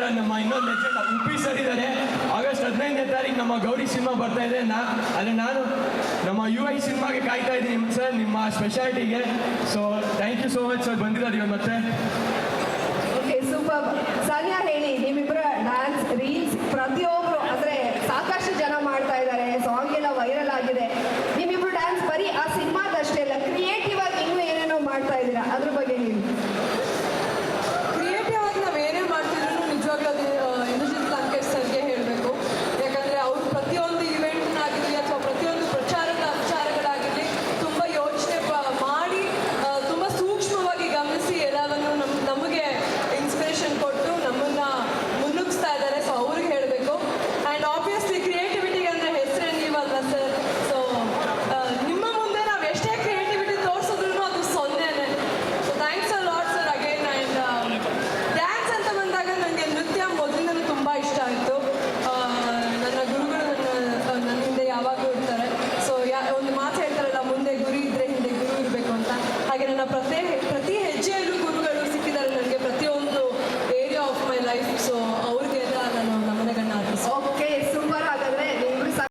ಇದ್ದಾರೆ ನಮ್ಮ ಇನ್ನೊಂದು ಲೆಜೆಂಡ್ ಉಪ್ಪಿ ಸರ್ ಇದ್ದಾರೆ. ಆಗಸ್ಟ್ 15ನೇ ತಾರೀಕು ನಮ್ಮ ಗೌರಿ ಸಿನಿಮಾ ಬರ್ತಾ ಇದೆ. ಆದರೆ ನಾನು ನಮ್ಮ UI ಸಿನಿಮಾಗೆ ಕಾಯ್ತಾ ಇದ್ದೀನಿ ಸರ್, ನಿಮ್ಮ ಸ್ಪೆಷಾಲಿಟಿಗೆ. So thank you so much sir ಬಂದಿರೋದು ಇವತ್ತು ಮತ್ತೆ. Okay, super. ಸಾನಿಯಾ